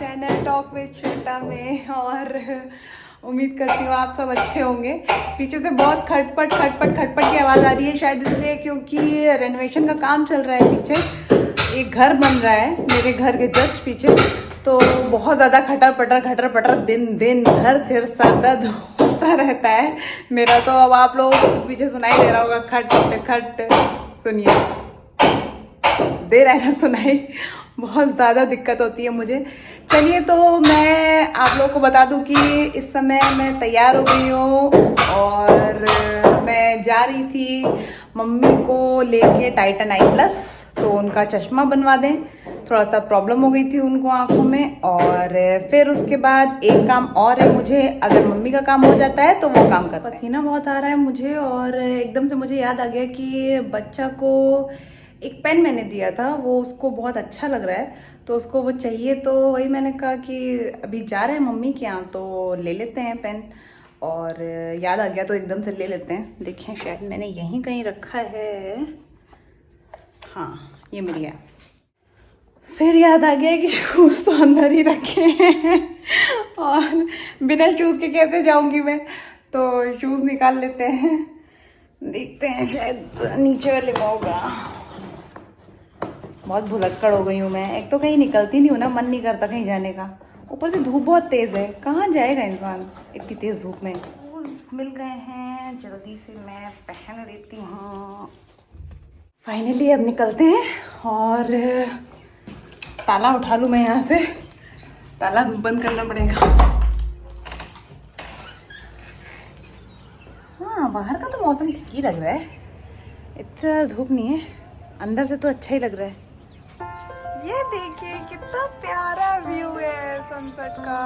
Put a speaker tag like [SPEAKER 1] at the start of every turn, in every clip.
[SPEAKER 1] Channel talk with Shweta में। और उम्मीद करती हूँ आप सब अच्छे होंगे। पीछे से बहुत खटपट खटपट खटपट की आवाज़ आ रही है, शायद इसलिए क्योंकि रेनोवेशन का काम चल रहा है। पीछे एक घर बन रहा है मेरे घर के जस्ट पीछे, तो बहुत ज़्यादा खटर पटर दिन भर सिर सर दर्द होता रहता है मेरा। तो अब आप लोगों को पीछे सुनाई दे रहा होगा खट खट, सुनिए, दे रहा है ना सुनाई। बहुत ज़्यादा दिक्कत होती है मुझे। चलिए, तो मैं आप लोगों को बता दूं कि इस समय मैं तैयार हो गई हूँ और मैं जा रही थी मम्मी को लेके टाइटन आई प्लस, तो उनका चश्मा बनवा दें। थोड़ा सा प्रॉब्लम हो गई थी उनको आंखों में। और फिर उसके बाद एक काम और है मुझे, अगर मम्मी का काम हो जाता है तो वो काम कर। पसीना बहुत आ रहा है मुझे और एकदम से मुझे याद आ गया कि बच्चा को एक पेन मैंने दिया था, वो उसको बहुत अच्छा लग रहा है तो उसको वो चाहिए। तो वही मैंने कहा कि अभी जा रहे हैं मम्मी के यहाँ तो ले लेते हैं पेन। और याद आ गया तो एकदम से ले लेते हैं। देखें, शायद मैंने यहीं कहीं रखा है। हाँ, ये मिल गया। फिर याद आ गया कि शूज़ तो अंदर ही रखे हैं और बिना शूज़ के कैसे जाऊंगी मैं, तो शूज़ निकाल लेते हैं। देखते हैं, शायद नीचे वाले में होगा। बहुत भुलक्कड़ हो गई हूँ मैं। एक तो कहीं निकलती नहीं हूँ ना, मन नहीं करता कहीं जाने का। ऊपर से धूप बहुत तेज़ है, कहाँ जाएगा इंसान इतनी तेज़ धूप में। मिल गए हैं, जल्दी से मैं पहन लेती हूँ। फाइनली अब निकलते हैं और ताला उठा लूँ मैं यहाँ से, ताला बंद करना पड़ेगा। हाँ, बाहर का तो मौसम ठीक ही लग रहा है, इतना धूप नहीं है। अंदर से तो अच्छा ही लग रहा है। ये देखिए कितना प्यारा व्यू है सनसेट का।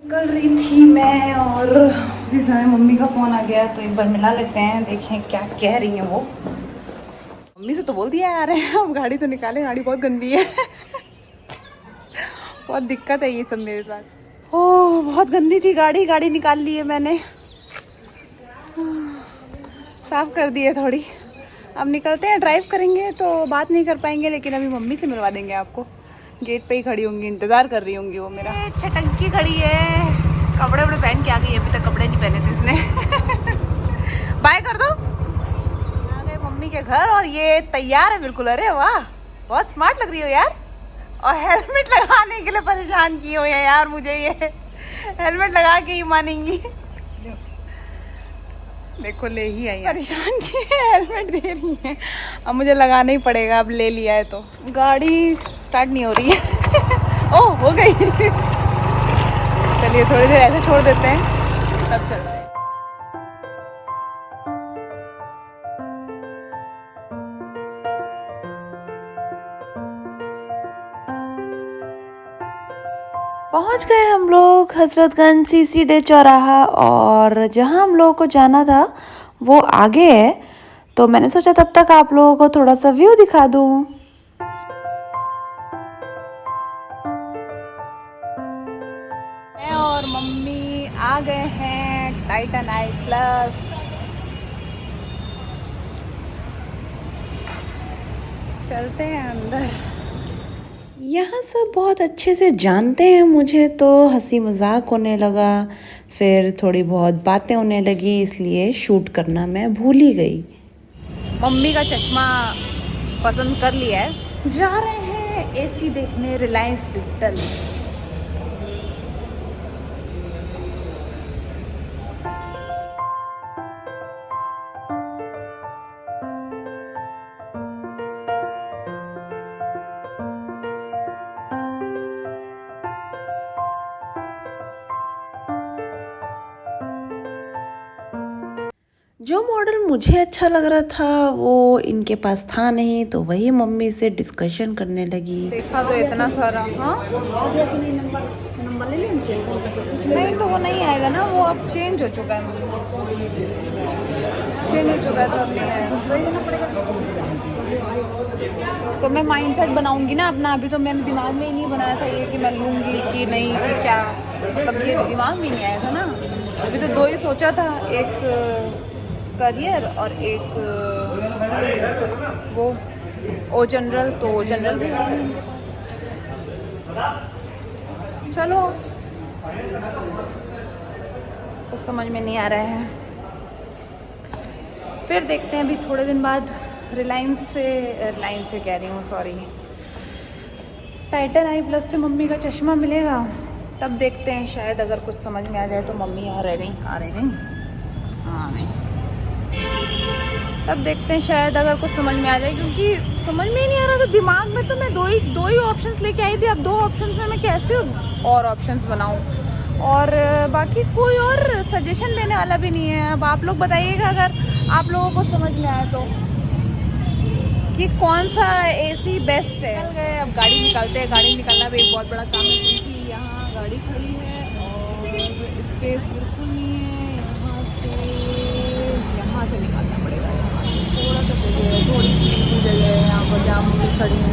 [SPEAKER 1] निकल रही थी मैं और उसी समय मम्मी का फोन आ गया, तो एक बार मिला लेते हैं, देखें क्या कह रही हैं वो। मम्मी से तो बोल दिया यार, अब गाड़ी तो निकाले, गाड़ी बहुत गंदी है बहुत दिक्कत है ये सब मेरे साथ। ओह, बहुत गंदी थी गाड़ी, गाड़ी निकाल ली है मैंने, साफ कर दी है थोड़ी। अब निकलते हैं, ड्राइव करेंगे तो बात नहीं कर पाएंगे, लेकिन अभी मम्मी से मिलवा देंगे आपको। गेट पे ही खड़ी होंगी, इंतजार कर रही होंगी वो मेरा। छटंकी खड़ी है, कपड़े वपड़े पहन के आ गई, अभी तक कपड़े नहीं पहने थे इसने बाय कर दो। आ गए मम्मी के घर और ये तैयार है बिल्कुल। अरे वाह, बहुत स्मार्ट लग रही हो यार। और हेलमेट लगाने के लिए परेशान की हो यार मुझे, ये हेलमेट लगा के ही मानेंगी। देखो, ले ही आई, परेशान की है, हेलमेट दे रही है। अब मुझे लगाना ही पड़ेगा, अब ले लिया है तो। गाड़ी स्टार्ट नहीं हो रही है ओह, हो गई चलिए थोड़ी देर ऐसे छोड़ देते हैं, तब चलते हैं।
[SPEAKER 2] पहुंच गए हम लोग हजरतगंज सीसीडी चौराहा, और जहां हम लोगों को जाना था वो आगे है, तो मैंने सोचा तब तक आप लोगों को थोड़ा सा व्यू दिखा दूं।
[SPEAKER 1] मैं और मम्मी आ गए हैं टाइटन आई प्लस। चलते हैं अंदर।
[SPEAKER 2] यहाँ सब बहुत अच्छे से जानते हैं मुझे, तो हंसी मजाक होने लगा, फिर थोड़ी बहुत बातें होने लगी, इसलिए शूट करना मैं भूल ही गई।
[SPEAKER 1] मम्मी का चश्मा पसंद कर लिया है, जा रहे हैं एसी देखने रिलायंस डिजिटल।
[SPEAKER 2] जो मॉडल मुझे अच्छा लग रहा था वो इनके पास था नहीं, तो वही मम्मी से डिस्कशन करने लगी।
[SPEAKER 1] देखा तो इतना सारा। हाँ, नहीं तो वो नहीं आएगा ना, वो अब चेंज हो चुका है, चेंज हो चुका है तो अब नहीं आएगा। तो मैं माइंडसेट बनाऊंगी ना अपना, अभी तो मैंने दिमाग में ही नहीं बनाया था ये कि मैं लूँगी कि नहीं, कि क्या, मतलब ये दिमाग में नहीं आया था ना। अभी तो 2 ही सोचा था, एक करियर और एक वो ओ जनरल, तो जनरल भी है। चलो कुछ समझ में नहीं आ रहा है, फिर देखते हैं। अभी थोड़े दिन बाद रिलायंस से कह रही हूँ, सॉरी, टाइटन आई प्लस से मम्मी का चश्मा मिलेगा, तब देखते हैं। शायद अगर कुछ समझ में आ जाए तो मम्मी यहाँ रह गई, कहाँ रह गई, हाँ नहीं, तब देखते हैं। शायद अगर कुछ समझ में आ जाए, क्योंकि समझ में ही नहीं आ रहा था दिमाग में। तो मैं दो ही ऑप्शंस लेके आई थी, अब 2 ऑप्शंस में मैं कैसे और ऑप्शंस बनाऊँ, और बाकी कोई और सजेशन देने वाला भी नहीं है। अब आप लोग बताइएगा अगर आप लोगों को समझ में आए तो, कि कौन सा एसी बेस्ट है। निकल गए, अब गाड़ी निकालते हैं। गाड़ी निकालना भी एक बहुत बड़ा काम है, क्योंकि यहाँ गाड़ी खड़ी है और स्पेस बिल्कुल नहीं है। यहाँ से निकालना पड़ेगा, यहाँ से थोड़ा सा जगह है, थोड़ी सी जगह है यहाँ पर जहाँ मम्मी खड़ी है,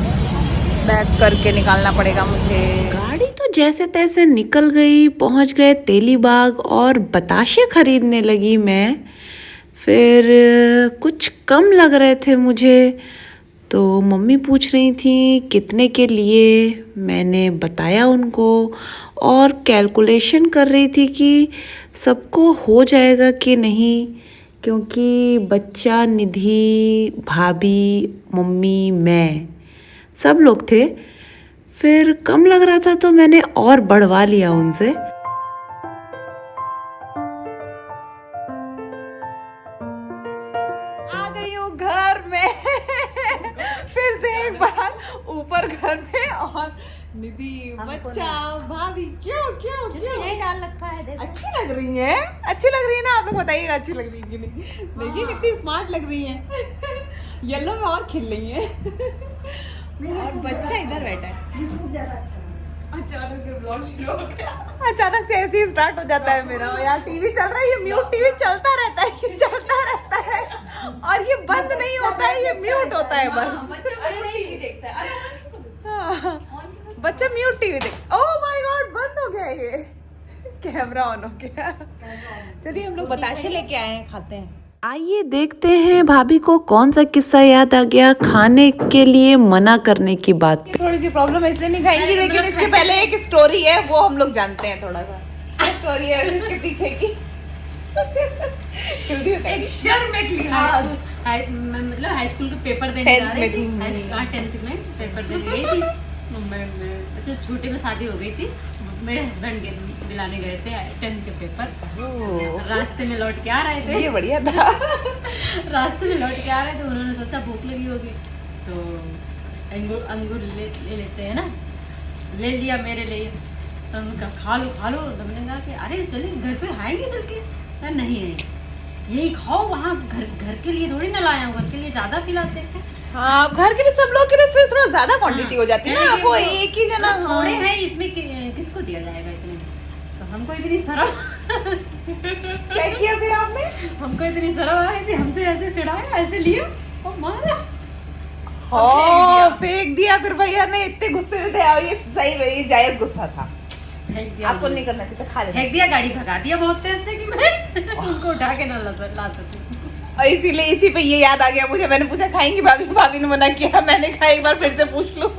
[SPEAKER 1] बैक करके निकालना पड़ेगा मुझे।
[SPEAKER 2] गाड़ी तो जैसे तैसे निकल गई, पहुंच गए तेलीबाग और बताशे खरीदने लगी मैं। फिर कुछ कम लग रहे थे मुझे, तो मम्मी पूछ रही थी कितने के लिए, मैंने बताया उनको, और कैलकुलेशन कर रही थी कि सबको हो जाएगा कि नहीं, क्योंकि बच्चा, निधि, भाभी, मम्मी, मैं, सब लोग थे। फिर कम लग रहा था तो मैंने और बढ़वा लिया उनसे।
[SPEAKER 1] आ गई हूँ घर में फिर से एक बार ऊपर घर में, और निधि, बच्चा, भाभी, क्यों क्यों क्यों
[SPEAKER 3] यही डाल रखा है, देखो।
[SPEAKER 1] अच्छी लग रही है, अच्छी लग रही है ना। आप लोग बताइएगा अच्छी लग रही है कि नहीं। देखिए कितनी स्मार्ट लग रही है, येलो में और खिल रही है। और बच्चा इधर बैठा है। अचानक से ब्लॉग शुरू हो गया, अचानक से ऐसे ही स्टार्ट हो जाता है मेरा। यार टीवी चल रहा है, ये म्यूट टीवी चलता रहता है, ये चलता रहता है और ये बंद नहीं होता है, ये म्यूट होता है बस।
[SPEAKER 3] टीवी देखता है,
[SPEAKER 1] हाँ, बच्चा म्यूट टीवी देख। ओह माय गॉड, बंद हो गया ये, कैमरा ऑन हो गया। चलिए हम लोग बताशे लेके आए हैं, खाते हैं।
[SPEAKER 2] आइए देखते हैं भाभी को कौन सा किस्सा याद आ गया खाने के लिए मना करने की बात।
[SPEAKER 1] थोड़ी सी प्रॉब्लम इसलिए नहीं खाएंगी, लेकिन इसके पहले एक स्टोरी है, वो हम लोग जानते हैं थोड़ा सा। क्या स्टोरी है इसके पीछे की?
[SPEAKER 3] एक शर्म में थी, मतलब हाई स्कूल के पेपर देने जा रही थी, 10th में पेपर देने गई थी। अच्छा छोटे में शादी हो गई थी, मेरे हस्बैंड दिलाने गए थे 10th के पेपर। रास्ते में लौट के आ रहे थे,
[SPEAKER 1] ये बढ़िया था।
[SPEAKER 3] रास्ते में लौट के आ रहे थे, उन्होंने सोचा भूख लगी होगी तो अंगूर ले लेते हैं ना, ले लिया मेरे लिए। तो उन्होंने कहा खा लो खा लो। तो मैंने कहा कि अरे चलिए घर पे खाएंगे चल के। कहा नहीं यही खाओ, वहाँ घर के लिए थोड़ी ना लाया हूँ, घर के लिए ज़्यादा खिलाते हैं।
[SPEAKER 1] हाँ, घर के लिए सब लोग के लिए फिर थोड़ा ज्यादा क्वांटिटी हो जाती है ना, वो एक ही जना।
[SPEAKER 3] थोड़े हैं इसमें, किसको दिया जाएगा इतने। तो हमको इतनी शर्म
[SPEAKER 1] क्या किया फिर आपने?
[SPEAKER 3] हमको इतनी शर्म आ रही थी, हमसे ऐसे चढ़ाया, ऐसे लिया और मारा,
[SPEAKER 1] फेंक दिया। फिर भैया ने इतने गुस्से में थे, ये सही में ये जायज गुस्सा था,
[SPEAKER 3] फेंक दिया।
[SPEAKER 1] आपको नहीं करना चाहिए था, खा लेना।
[SPEAKER 3] फेंक दिया, गाड़ी भगा दिया बहुत तेज से कि मैं उनको उठा के ना ला सकती।
[SPEAKER 1] और इसीलिए इसी पे ये याद आ गया मुझे। मैंने पूछा खाएंगी भाभी, भाभी ने मना किया। मैंने कहा एक बार फिर से पूछ लूं।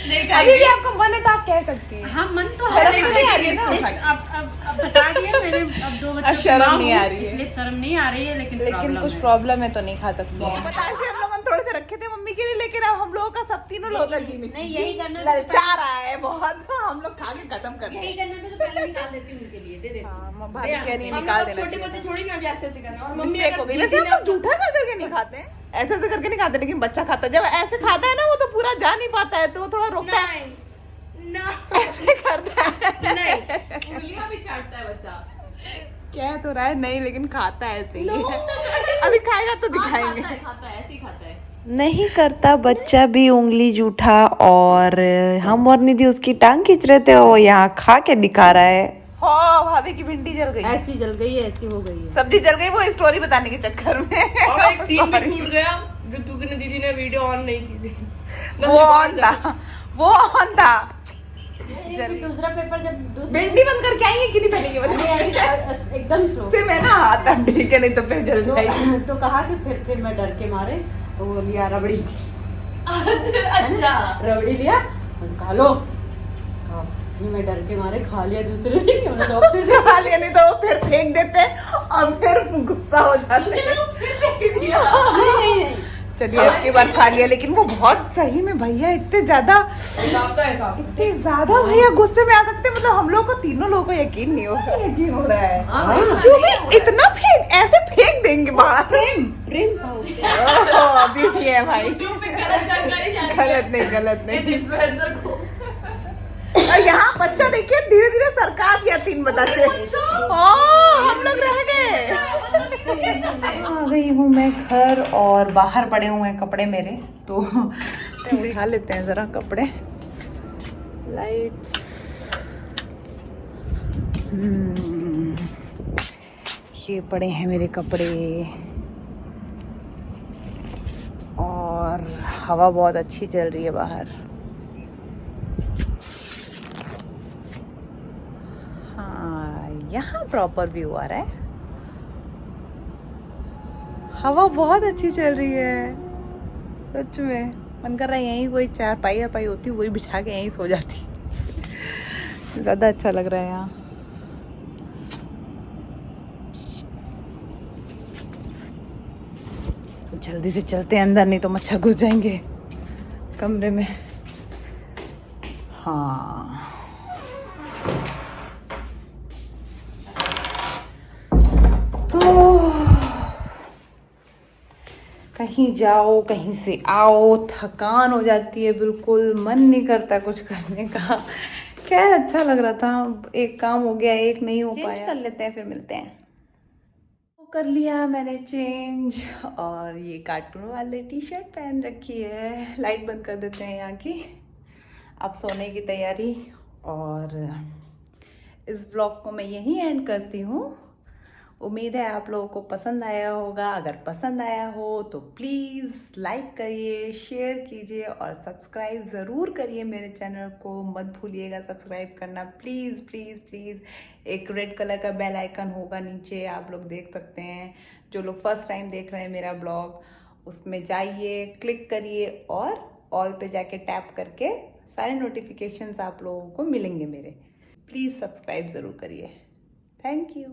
[SPEAKER 1] अभी भी आपका मन है तो आप कह सकती हैं।
[SPEAKER 3] हाँ मन तो
[SPEAKER 1] शर्म
[SPEAKER 3] है,
[SPEAKER 1] नहीं आ रही है ना?
[SPEAKER 3] अब बता दिया मैंने, अब 2 बच्चों
[SPEAKER 1] शर्म नहीं आ रही है,
[SPEAKER 3] इसलिए शर्म नहीं आ रही है, लेकिन
[SPEAKER 1] कुछ प्रॉब्लम है तो नहीं खा सकती हैं। बताशे हम लोगों ने थोड़े से रखे थे मम्मी के लिए, लेकिन अब हम लोगों का सब तीनों लोगों का जी
[SPEAKER 3] नहीं, यही करना था।
[SPEAKER 1] ललचा रहा है बहुत, हम लोग खा के खत्म कर
[SPEAKER 3] यही करना था तो पहले निकाल देती हूँ उनके लिए, दे देती हूँ।
[SPEAKER 1] हाँ, भाभी कह रही है निकाल देना
[SPEAKER 4] छोटे बच्चे थोड़ी ना ऐसे ऐसे करना, और मम्मी
[SPEAKER 1] मिस्टेक हो गई। वैसे हम लोग झूठा कर करके नहीं खाते हैं, ऐसे ऐसे करके नहीं खाते, लेकिन बच्चा खाता है। जब ऐसे खाता है ना, वो तो पूरा जा नहीं पाता है, तो वो थोड़ा रोकता है,
[SPEAKER 4] ना
[SPEAKER 1] ऐसे करता है।
[SPEAKER 4] नहीं, उंगलियां भी चाटता है बच्चा।
[SPEAKER 1] कह तो रहा है नहीं, लेकिन खाता है ऐसे ही। अभी खाएगा तो दिखाएंगे।
[SPEAKER 4] खाता है ऐसे ही खाता है।
[SPEAKER 2] नहीं करता बच्चा भी उंगली जूठा, और हम और निधि उसकी टांग खींच रहे थे, वो यहाँ खा के दिखा रहा है।
[SPEAKER 1] हो भाभी की भिंडी जल गई,
[SPEAKER 3] ऐसी जल गई है, ऐसी हो गई है।
[SPEAKER 1] सब्जी जल गई, वो स्टोरी बताने के चक्कर में।
[SPEAKER 4] और एक सीन भी छूट गया, जो दीदी ने वीडियो ऑन नहीं की थी।
[SPEAKER 1] वो ऑन था, वो ऑन था। जल्दी।
[SPEAKER 3] दूसरा पेपर जब दूसरा
[SPEAKER 1] भिंडी बंद करके आएंगे कि नहीं पहनेंगे
[SPEAKER 3] नहीं, एकदम स्लो।
[SPEAKER 1] फिर मैं ना हाथ अब ठीक है, नहीं तो फिर जल जाएगी।
[SPEAKER 3] तो कहा कि फिर मैं डर के मारे तो वो लिया रबड़ी।
[SPEAKER 4] अच्छा
[SPEAKER 3] रबड़ी लिया, खा लो। फिर मैं डर के मारे खा लिया दूसरे दिन। डॉक्टर
[SPEAKER 1] खा लिया, नहीं तो फिर फेंक देते हैं और फिर गुस्सा हो जाते हैं। चलिए अब की बार खा लिया, लेकिन वो बहुत सही में भैया इतने ज्यादा भैया गुस्से में आ सकते हैं। मतलब हम लोग को, तीनों लोगों को यकीन नहीं हो रहा है। यकीन हो रहा है क्योंकि इतना फेंक, ऐसे फेंक देंगे बाहर।
[SPEAKER 3] प्रेम का
[SPEAKER 1] ओहो, अभी भी है भाई। गलत नहीं। और यहाँ बच्चा देखिए धीरे धीरे सरकार दिया 3 बच्चे। हम लोग रह गए। आ गई हूँ मैं घर और बाहर पड़े हुए हैं कपड़े मेरे, तो दिखा लेते हैं जरा कपड़े। लाइट्स, ये पड़े हैं मेरे कपड़े और हवा बहुत अच्छी चल रही है बाहर। हाँ, यहाँ प्रॉपर व्यू आ रहा है। हवा बहुत अच्छी चल रही है सच में। मन कर रहा है यहीं कोई चारपाई होती, वही बिछा के यहीं सो जाती। ज़्यादा अच्छा लग रहा है यहाँ। जल्दी से चलते हैं अंदर, नहीं तो मच्छर घुस जाएंगे कमरे में। हाँ, तो कहीं जाओ कहीं से आओ, थकान हो जाती है, बिल्कुल मन नहीं करता कुछ करने का। खैर अच्छा लग रहा था, एक काम हो गया, एक नहीं हो पाया। चेंज कर लेते हैं, फिर मिलते हैं। कर लिया मैंने चेंज और ये कार्टून वाले टी-शर्ट पहन रखी है। लाइट बंद कर देते हैं यहाँ की। अब सोने की तैयारी, और इस ब्लॉग को मैं यहीं एंड करती हूँ। उम्मीद है आप लोगों को पसंद आया होगा। अगर पसंद आया हो तो प्लीज़ लाइक करिए, शेयर कीजिए और सब्सक्राइब ज़रूर करिए मेरे चैनल को। मत भूलिएगा सब्सक्राइब करना, प्लीज़ प्लीज़ प्लीज़। एक रेड कलर का बेल आइकन होगा नीचे, आप लोग देख सकते हैं। जो लोग फर्स्ट टाइम देख रहे हैं मेरा ब्लॉग, उसमें जाइए, क्लिक करिए और ऑल पे जाके टैप करके सारे नोटिफिकेशंस आप लोगों को मिलेंगे मेरे। प्लीज़ सब्सक्राइब ज़रूर करिए। Thank you.